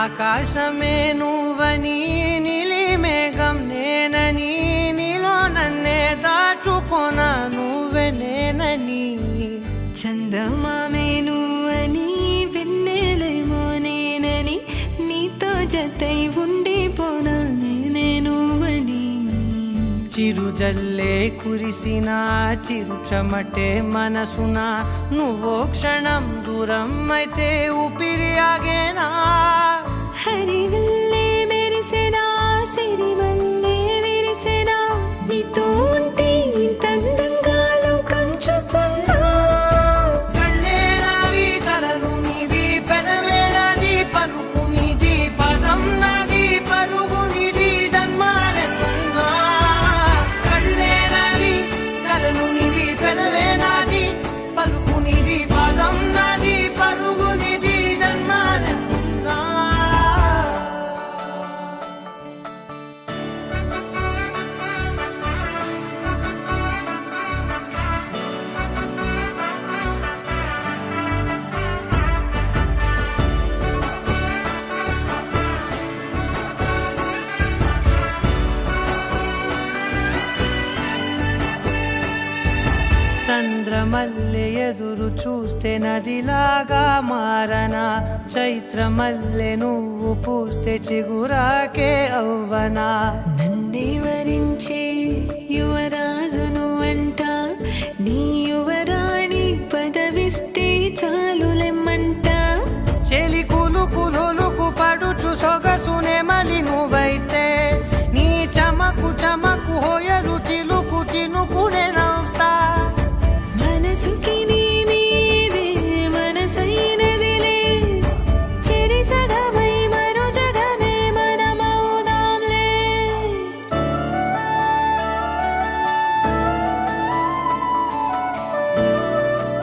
ఆకాశమే నువ్వని నీలి మేఘం నేనని నీలో నన్నే దాచుకొన నువ్వే నేనని చందమామే నువ్వని వెన్నెలేమో నేనని నీతో జతై ఉండిపోనా నేనే నువ్వని చిరుజల్లే కురిసిన చిరుచమటే మనసున నువ్వో క్షణం దూరం అయితే ఊపిరి ఆగేనా హరివల్లే మెరిసెనా సిరివల్లే విరిసెనా నీతో ఉంటే ఇంత అందంగా లోకం చూస్తున్నా కళ్ళే నావి కలలు నీవి పెదవే నాది పలుకు నీది పదం నాది పరుగు నీది జన్మాలెత్తున్నా కళ్ళే నావి కలలు నీవి పెదవే నాది పలుకు నీది పదం నాది పరుగు నీది జన్మాలెత్తున్నా చంద్రమల్లె ఎదురు చూస్తే నదిలాగా మారనా చైత్రమల్లె నువ్వు పూస్తే చిగురాకే అవ్వనా నన్నే వరించే